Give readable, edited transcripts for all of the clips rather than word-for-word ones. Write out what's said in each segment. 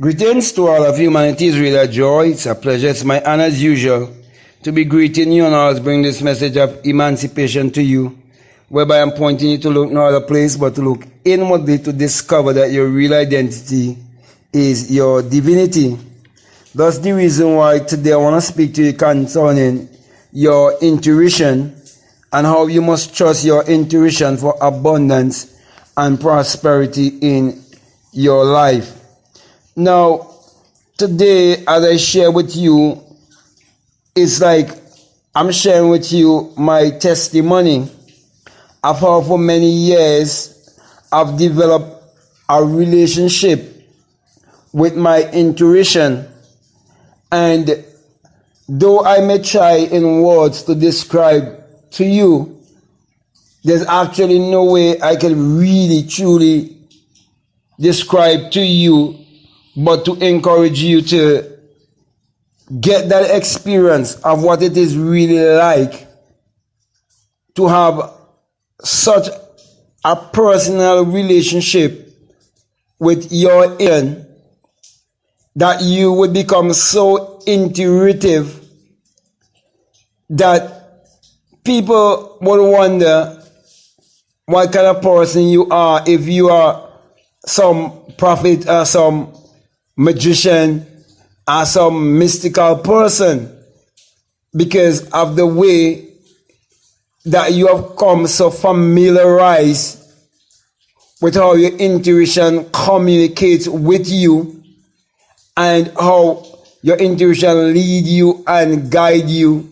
Greetings to all of humanity. It's really a joy. It's a pleasure. It's my honor as usual to be greeting you and always bring this message of emancipation to you, whereby I'm pointing you to look no other place but to look inwardly to discover that your real identity is your divinity. That's the reason why today I want to speak to you concerning your intuition and how you must trust your intuition for abundance and prosperity in your life. Now, today, as I share with you, it's like I'm sharing with you my testimony of how for many years I've developed a relationship with my intuition. And though I may try in words to describe to you, there's actually no way I can really truly describe to you but to encourage you to get that experience of what it is really like to have such a personal relationship with your inner, that you would become so intuitive that people would wonder what kind of person you are, if you are some prophet or some magician or some mystical person, because of the way that you have come so familiarized with how your intuition communicates with you and how your intuition lead you and guide you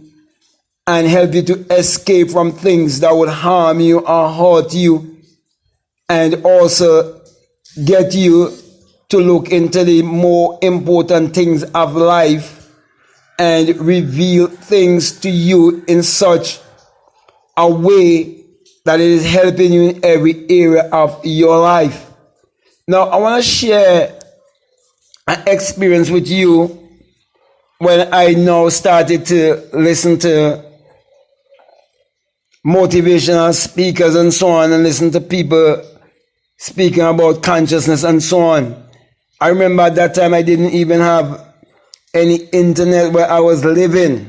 and help you to escape from things that would harm you or hurt you, and also get you to look into the more important things of life and reveal things to you in such a way that it is helping you in every area of your life. Now, I want to share an experience with you when I now started to listen to motivational speakers and so on, and listen to people speaking about consciousness and so on. I remember at that time I didn't even have any internet where I was living.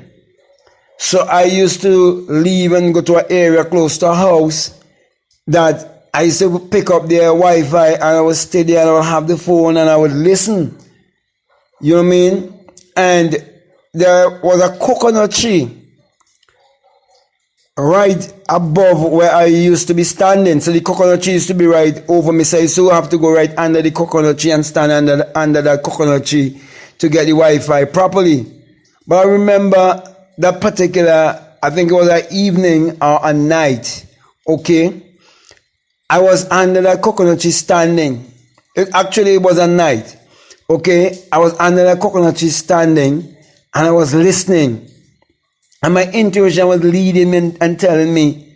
So I used to leave and go to an area close to a house that I used to pick up their Wi-Fi, and I would stay there and I would have the phone and I would listen. You know what I mean? And there was a coconut tree right above where I used to be standing. So the coconut tree used to be right over me. So I used to have to go right under the coconut tree and stand under that coconut tree to get the Wi-Fi properly. But I remember that particular, I think it was an evening or a night, okay? I was under that coconut tree standing. It was a night, okay? I was under that coconut tree standing and I was listening. And my intuition was leading me and telling me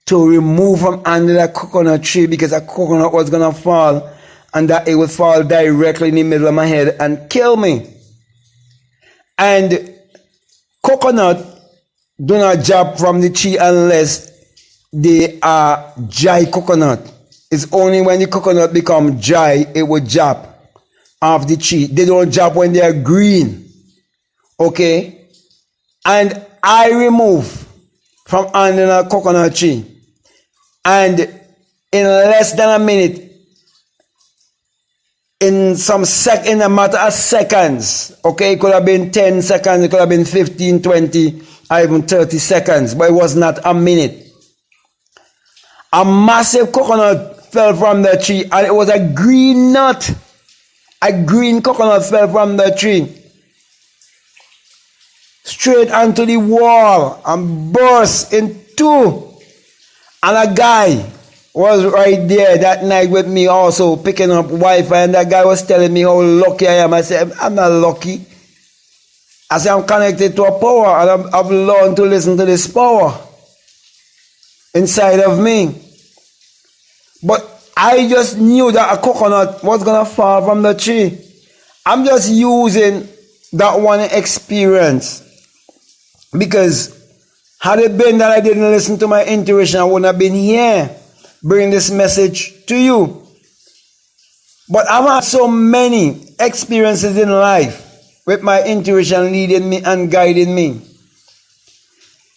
to remove from under that coconut tree, because a coconut was going to fall and that it would fall directly in the middle of my head and kill me. And coconut do not drop from the tree unless they are dry coconut. It's only when the coconut become dry, it will drop off the tree. They don't drop when they are green. Okay? And I remove from under a coconut tree, and in less than a minute, in a matter of seconds, okay, it could have been 10 seconds, it could have been 15, 20, or even 30 seconds, but it was not a minute. A massive coconut fell from the tree, and it was a green nut. A green coconut fell from the tree straight onto the wall and burst in two. And a guy was right there that night with me also picking up Wi-Fi, and that guy was telling me how lucky I am. I said, I'm not lucky. I said, I'm connected to a power, and I've learned to listen to this power inside of me. But I just knew that a coconut was going to fall from the tree. I'm just using that one experience, because had it been that I didn't listen to my intuition, I wouldn't have been here bringing this message to you. But I've had so many experiences in life with my intuition leading me and guiding me,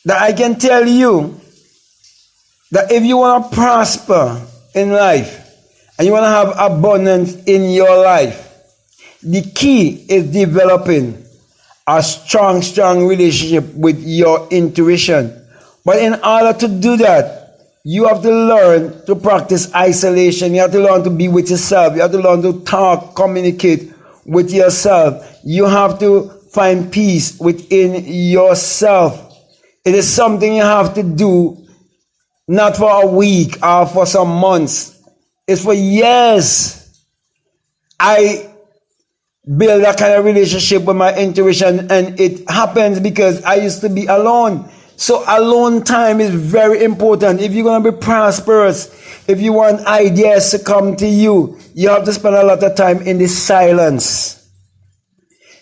that I can tell you that if you want to prosper in life and you want to have abundance in your life, the key is developing a strong relationship with your intuition. But in order to do that, you have to learn to practice isolation. You have to learn to be with yourself. You have to learn to talk, communicate with yourself. You have to find peace within yourself. It is something you have to do, not for a week or for some months. It's for years. I build that kind of relationship with my intuition, and it happens because I used to be alone. So alone time is very important. If you're going to be prosperous, if you want ideas to come to you, you have to spend a lot of time in the silence.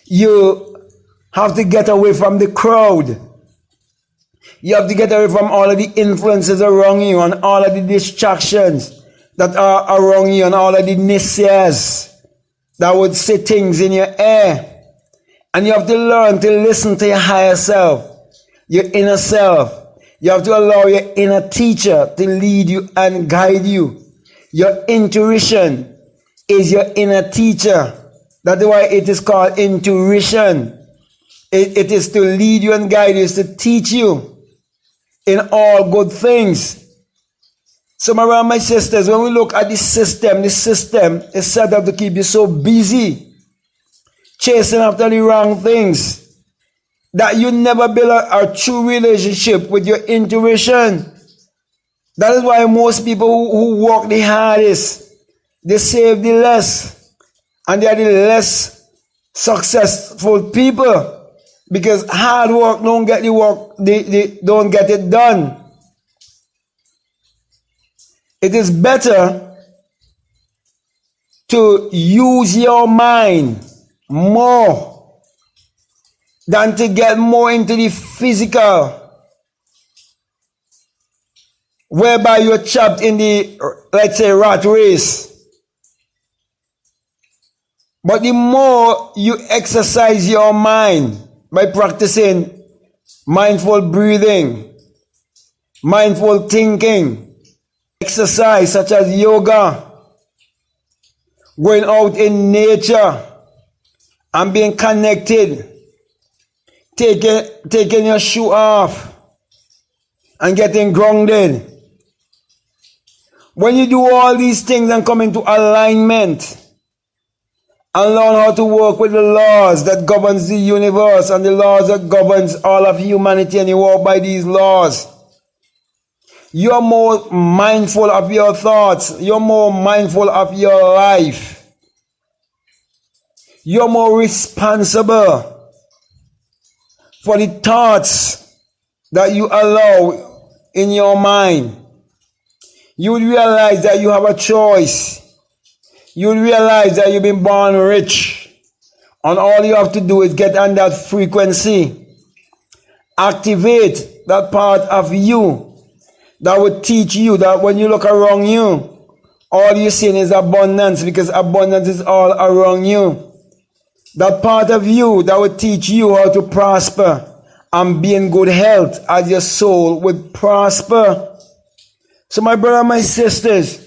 You have to get away from the crowd. You have to get away from all of the influences around you and all of the distractions that are around you and all of the naysayers that would say things in your ear. And you have to learn to listen to your higher self, your inner self. You have to allow your inner teacher to lead you and guide you. Your intuition is your inner teacher. That's why it is called intuition. It is to lead you and guide you, it's to teach you in all good things. So my brothers and my sisters, when we look at the system is set up to keep you so busy, chasing after the wrong things, that you never build a true relationship with your intuition. That is why most people who work the hardest, they save the less, and they are the less successful people, because hard work don't get the work, they don't get it done. It is better to use your mind more than to get more into the physical, whereby you're trapped in the, let's say, rat race. But the more you exercise your mind by practicing mindful breathing, mindful thinking, exercise such as yoga, going out in nature and being connected, taking your shoe off and getting grounded. When you do all these things and come into alignment and learn how to work with the laws that governs the universe and the laws that governs all of humanity, and you walk by these laws, you're more mindful of your thoughts. You're more mindful of your life. You're more responsible for the thoughts that you allow in your mind. You would realize that you have a choice. You would realize that you've been born rich. And all you have to do is get on that frequency. Activate that part of you that would teach you that when you look around you, all you're seeing is abundance, because abundance is all around you. That part of you that would teach you how to prosper and be in good health as your soul would prosper. So my brother and my sisters,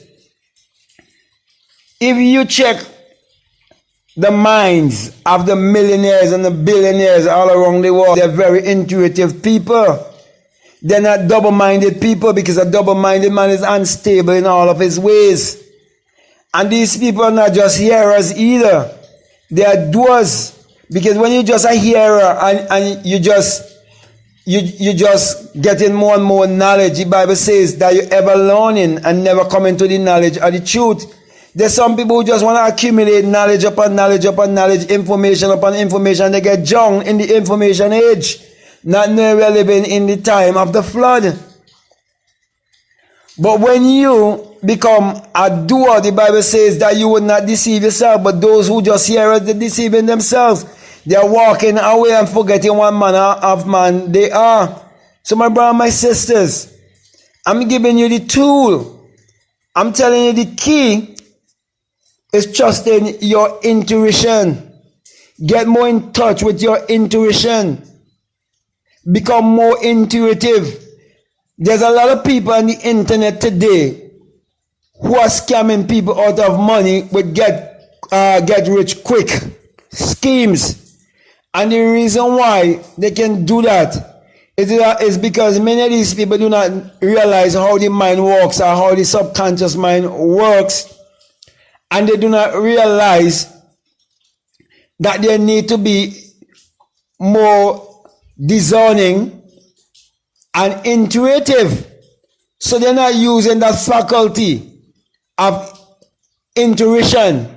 if you check the minds of the millionaires and the billionaires all around the world, they're very intuitive people. They're not double-minded people, because a double-minded man is unstable in all of his ways. And these people are not just hearers either. They are doers. Because when you're just a hearer and you just getting more and more knowledge, the Bible says that you're ever learning and never coming to the knowledge of the truth. There's some people who just want to accumulate knowledge upon knowledge upon knowledge, information upon information. They get drowned in the information age, not knowing we're living in the time of the flood. But when you become a doer, the Bible says that you would not deceive yourself, but those who just hear it, they're deceiving themselves. They are walking away and forgetting what manner of man they are. So my brother and my sisters, I'm giving you the tool. I'm telling you the key is trusting your intuition. Get more in touch with your intuition. Become more intuitive. There's a lot of people on the internet today who are scamming people out of money with get rich quick schemes. And the reason why they can do that is because many of these people do not realize how the mind works or how the subconscious mind works. And they do not realize that they need to be more discerning and intuitive. So they're not using that faculty of intuition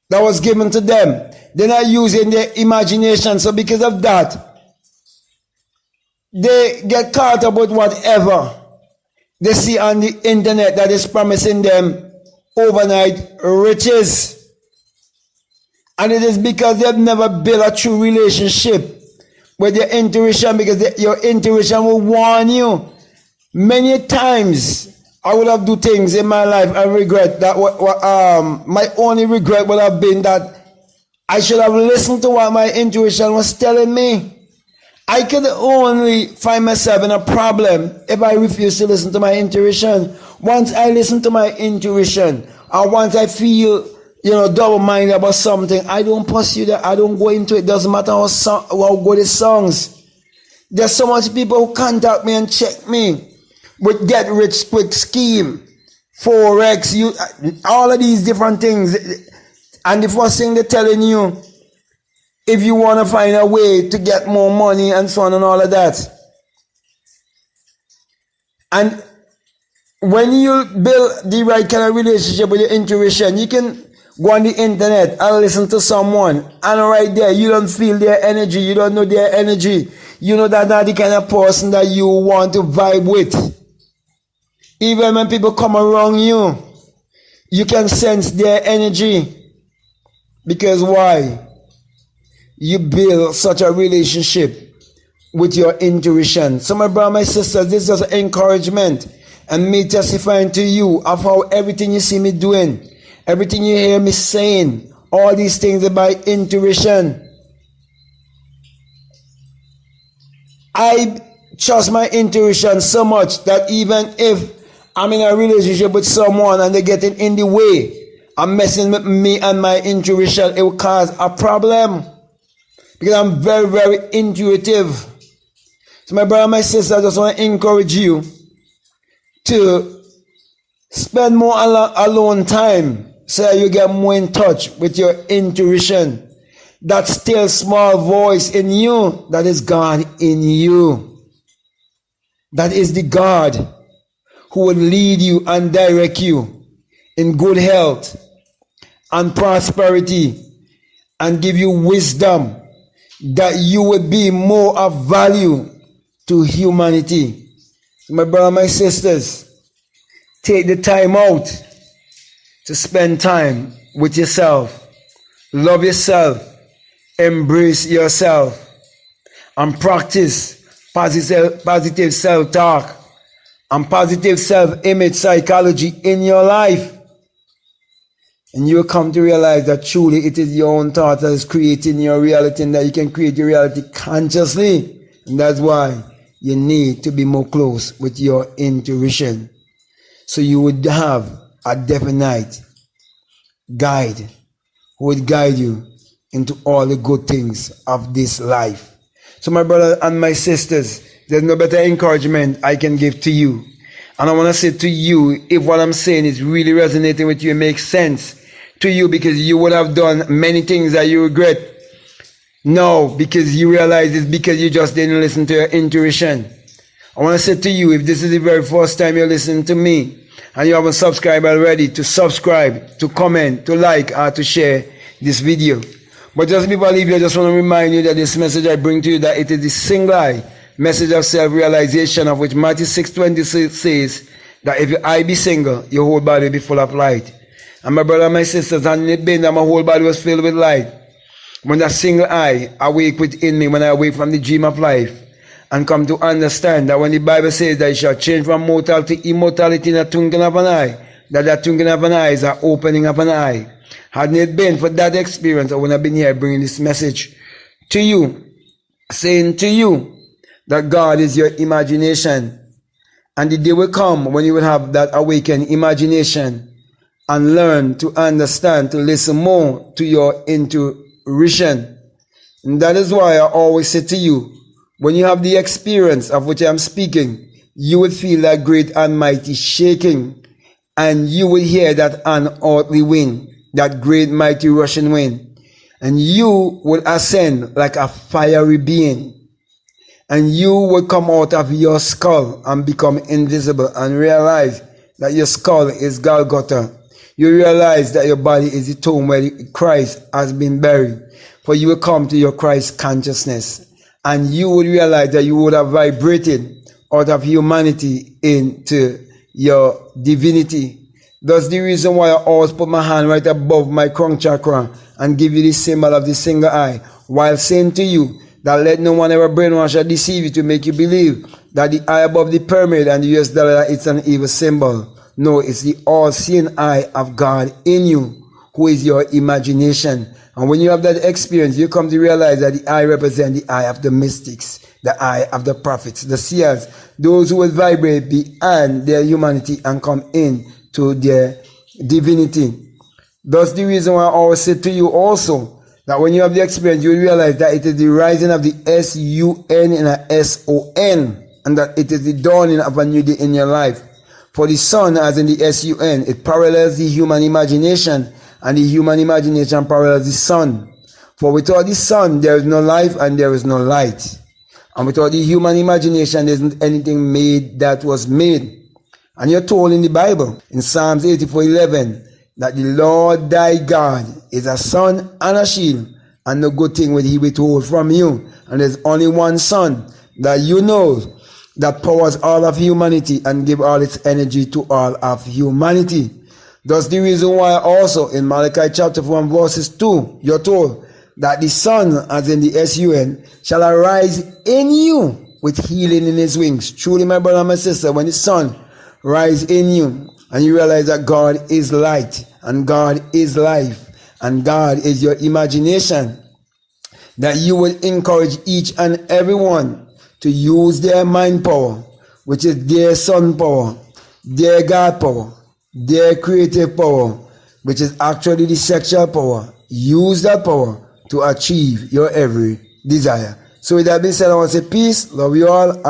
that was given to them. They're not using their imagination. So because of that, they get caught up with whatever they see on the internet that is promising them overnight riches. And it is because they've never built a true relationship with your intuition, because your intuition will warn you. Many times I would have do things in my life and regret that. My only regret would have been that I should have listened to what my intuition was telling me. I could only find myself in a problem if I refuse to listen to my intuition. Once I listen to my intuition, or once I feel, double-minded about something, I don't pursue that. I don't go into it. Doesn't matter how good the songs. There's so much people who contact me and check me with get rich quick scheme, Forex, all of these different things. And the first thing they're telling you, if you want to find a way to get more money and so on and all of that. And when you build the right kind of relationship with your intuition, you can go on the internet and listen to someone, and right there, you don't feel their energy, you don't know their energy. You know that not the kind of person that you want to vibe with. Even when people come around you, you can sense their energy. Because why? You build such a relationship with your intuition. So my brother, my sister, this is just encouragement and me testifying to you of how everything you see me doing, everything you hear me saying, all these things are by intuition. I trust my intuition so much that even if I'm in a relationship with someone and they're getting in the way, I'm messing with me and my intuition, it will cause a problem. Because I'm very, very intuitive. So my brother, my sister, I just want to encourage you to spend more alone time so that you get more in touch with your intuition. That still small voice in you, that is God in you. That is the God who will lead you and direct you in good health and prosperity and give you wisdom, that you would be more of value to humanity. My brother, my sisters, take the time out to spend time with yourself. Love yourself. Embrace yourself. And practice positive self-talk and positive self-image psychology in your life. And you'll come to realize that truly it is your own thought that is creating your reality, and that you can create your reality consciously. And that's why you need to be more close with your intuition. So you would have a definite guide who would guide you into all the good things of this life. So my brother and my sisters, there's no better encouragement I can give to you. And I want to say to you, if what I'm saying is really resonating with you, it makes sense to you, because you would have done many things that you regret now because you realize it's because you just didn't listen to your intuition. I want to say to you, if this is the very first time you're listening to me and you haven't subscribed already, to subscribe, to comment, to like, or to share this video. But just before I leave you, I just want to remind you that this message I bring to you, that it is the single message of self-realization, of which Matthew 6:20 says that if your eye be single, your whole body will be full of light. And my brother and my sisters, and it been that my whole body was filled with light. When that single eye awake within me, when I awake from the dream of life, and come to understand that when the Bible says that you shall change from mortal to immortality in a twinkling of an eye, that twinkling of an eye is an opening of an eye. Hadn't it been for that experience, I wouldn't have been here bringing this message to you, saying to you that God is your imagination. And the day will come when you will have that awakened imagination and learn to understand, to listen more to your intuition. And that is why I always say to you, when you have the experience of which I am speaking, you will feel that great and mighty shaking, and you will hear that unearthly wind, that great mighty rushing wind, and you will ascend like a fiery being, and you will come out of your skull and become invisible and realize that your skull is Golgotha. You realize that your body is the tomb where Christ has been buried, for you will come to your Christ consciousness, and you will realize that you would have vibrated out of humanity into your divinity. That's the reason why I always put my hand right above my crown chakra and give you the symbol of the single eye, while saying to you that let no one ever brainwash or deceive you to make you believe that the eye above the pyramid and the US dollar, it's an evil symbol. No, it's the all-seeing eye of God in you, who is your imagination. And when you have that experience, you come to realize that the eye represents the eye of the mystics, the eye of the prophets, the seers, those who will vibrate beyond their humanity and come in to their divinity. That's the reason why I always say to you also, that when you have the experience, you will realize that it is the rising of the S-U-N and a S-O-N, and that it is the dawning of a new day in your life. For the sun, as in the S-U-N, it parallels the human imagination, and the human imagination parallels the sun. For without the sun, there is no life and there is no light. And without the human imagination, there isn't anything made that was made. And you're told in the Bible, in Psalms 84:11, that the Lord thy God is a sun and a shield, and no good thing will he withhold from you. And there's only one sun that you know that powers all of humanity and give all its energy to all of humanity. That's the reason why also in Malachi chapter 1 verses 2, you're told that the sun, as in the S-U-N, shall arise in you with healing in his wings. Truly, my brother and my sister, when the sun rise in you and you realize that God is light and God is life and God is your imagination, that you will encourage each and every one to use their mind power, which is their sun power, their God power, their creative power, which is actually the sexual power. Use that power to achieve your every desire. So with that being said, I want to say peace, love you all,